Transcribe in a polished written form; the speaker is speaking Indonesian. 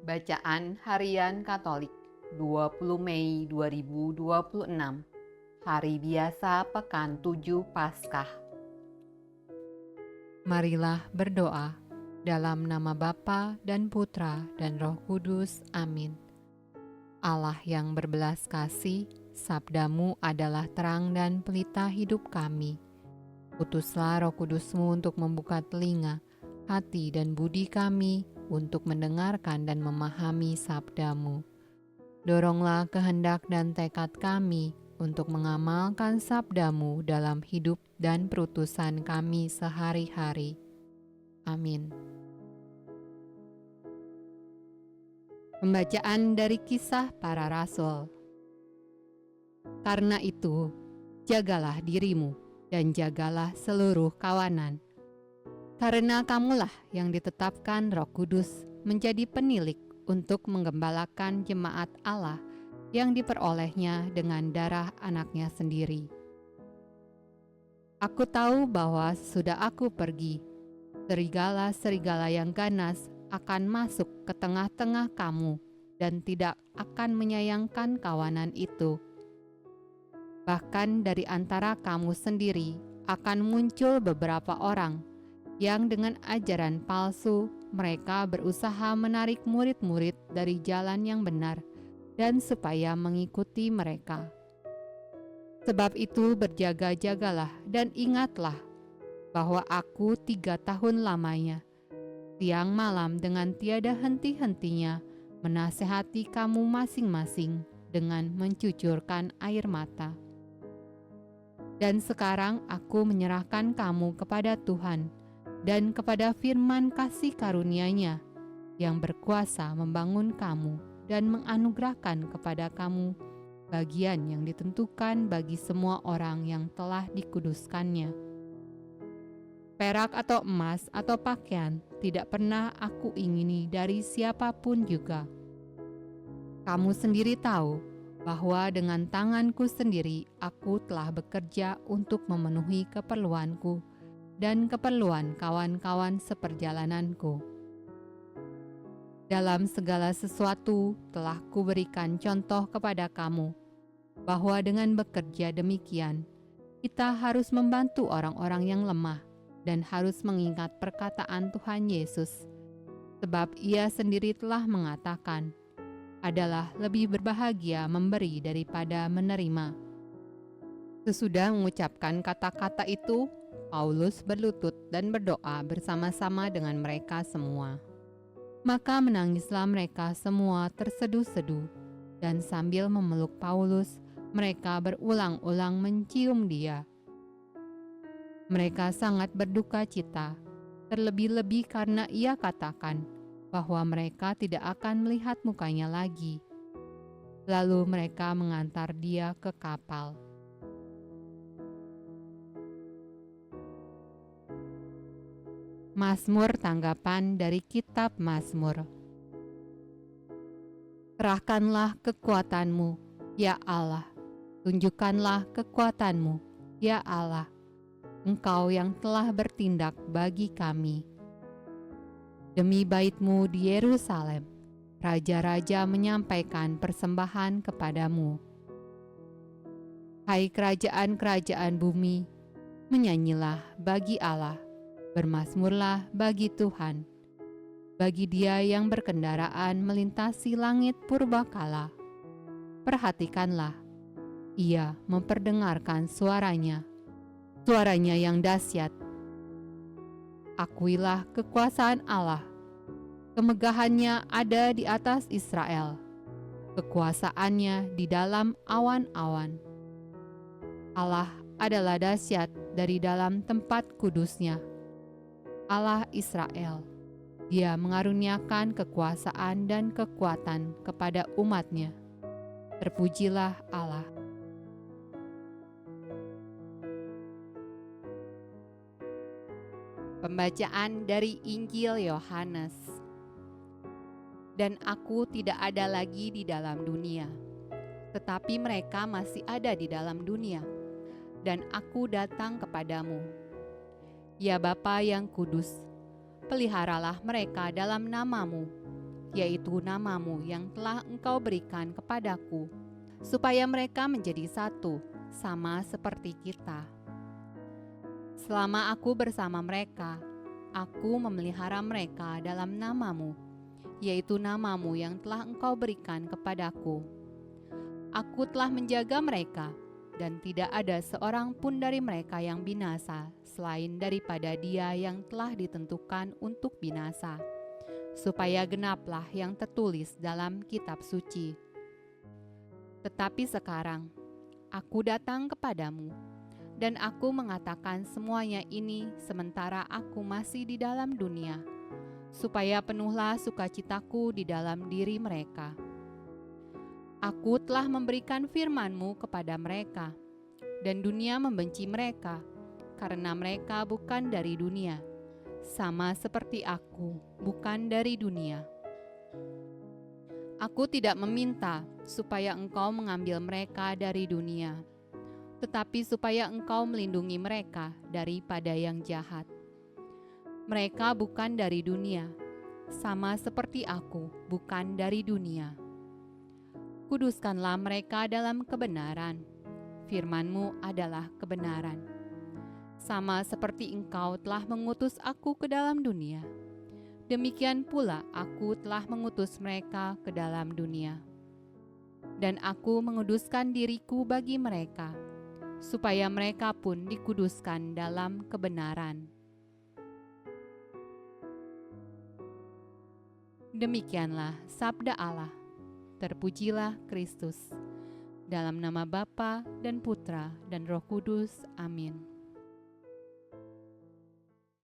Bacaan Harian Katolik 20 Mei 2026, Hari Biasa Pekan 7 Paskah. Marilah berdoa dalam nama Bapa dan Putra dan Roh Kudus. Amin. Allah yang berbelas kasih, sabdamu adalah terang dan pelita hidup kami. Utuslah Roh Kudusmu untuk membuka telinga, hati dan budi kami untuk mendengarkan dan memahami sabdamu. Doronglah kehendak dan tekad kami untuk mengamalkan sabdamu dalam hidup dan perutusan kami sehari-hari. Amin. Pembacaan dari Kisah Para Rasul. Karena itu, jagalah dirimu dan jagalah seluruh kawanan. Karena kamulah yang ditetapkan Roh Kudus menjadi penilik untuk menggembalakan jemaat Allah yang diperolehnya dengan darah anaknya sendiri. Aku tahu bahwa sesudah aku pergi, serigala-serigala yang ganas akan masuk ke tengah-tengah kamu dan tidak akan menyayangkan kawanan itu. Bahkan dari antara kamu sendiri akan muncul beberapa orang yang dengan ajaran palsu mereka berusaha menarik murid-murid dari jalan yang benar dan supaya mengikuti mereka. Sebab itu berjaga-jagalah dan ingatlah bahwa aku 3 tahun lamanya, siang malam dengan tiada henti-hentinya menasehati kamu masing-masing dengan mencucurkan air mata. Dan sekarang aku menyerahkan kamu kepada Tuhan dan kepada firman kasih karunia-Nya yang berkuasa membangun kamu dan menganugerahkan kepada kamu bagian yang ditentukan bagi semua orang yang telah dikuduskannya. Perak atau emas atau pakaian tidak pernah aku ingini dari siapapun juga. Kamu sendiri tahu bahwa dengan tanganku sendiri aku telah bekerja untuk memenuhi keperluanku dan keperluan kawan-kawan seperjalananku. Dalam segala sesuatu telah kuberikan contoh kepada kamu, bahwa dengan bekerja demikian, kita harus membantu orang-orang yang lemah dan harus mengingat perkataan Tuhan Yesus, sebab Ia sendiri telah mengatakan, adalah lebih berbahagia memberi daripada menerima. Sesudah mengucapkan kata-kata itu, Paulus berlutut dan berdoa bersama-sama dengan mereka semua. Maka menangislah mereka semua terseduh-seduh, dan sambil memeluk Paulus, mereka berulang-ulang mencium dia. Mereka sangat berduka cita, terlebih-lebih karena ia katakan bahwa mereka tidak akan melihat mukanya lagi. Lalu mereka mengantar dia ke kapal. Mazmur tanggapan dari Kitab Mazmur. Kerahkanlah kekuatanmu, ya Allah. Tunjukkanlah kekuatanmu, ya Allah. Engkau yang telah bertindak bagi kami. Demi bait-Mu di Yerusalem, raja-raja menyampaikan persembahan kepadamu. Hai kerajaan-kerajaan bumi, menyanyilah bagi Allah. Bermazmurlah bagi Tuhan, bagi Dia yang berkendaraan melintasi langit purbakala. Perhatikanlah, Ia memperdengarkan suaranya yang dahsyat. Akuilah kekuasaan Allah, kemegahannya ada di atas Israel, kekuasaannya di dalam awan-awan. Allah adalah dahsyat dari dalam tempat kudusnya. Allah Israel, Dia mengaruniakan kekuasaan dan kekuatan kepada umat-Nya. Terpujilah Allah. Pembacaan dari Injil Yohanes. Dan aku tidak ada lagi di dalam dunia, tetapi mereka masih ada di dalam dunia, dan aku datang kepadamu. Ya Bapa yang kudus, peliharalah mereka dalam nama-Mu, yaitu namamu yang telah Engkau berikan kepadaku, supaya mereka menjadi satu, sama seperti kita. Selama aku bersama mereka, aku memelihara mereka dalam namamu, yaitu namamu yang telah Engkau berikan kepadaku. Aku telah menjaga mereka, dan tidak ada seorang pun dari mereka yang binasa, selain daripada dia yang telah ditentukan untuk binasa, supaya genaplah yang tertulis dalam kitab suci. Tetapi sekarang, aku datang kepadamu, dan aku mengatakan semuanya ini sementara aku masih di dalam dunia, supaya penuhlah sukacitaku di dalam diri mereka. Aku telah memberikan firman-Mu kepada mereka, dan dunia membenci mereka, karena mereka bukan dari dunia, sama seperti aku bukan dari dunia. Aku tidak meminta supaya Engkau mengambil mereka dari dunia, tetapi supaya Engkau melindungi mereka daripada yang jahat. Mereka bukan dari dunia, sama seperti aku bukan dari dunia. Kuduskanlah mereka dalam kebenaran. Firman-Mu adalah kebenaran. Sama seperti Engkau telah mengutus aku ke dalam dunia, demikian pula aku telah mengutus mereka ke dalam dunia. Dan aku menguduskan diriku bagi mereka, supaya mereka pun dikuduskan dalam kebenaran. Demikianlah sabda Allah. Terpujilah Kristus. Dalam nama Bapa dan Putra dan Roh Kudus. Amin.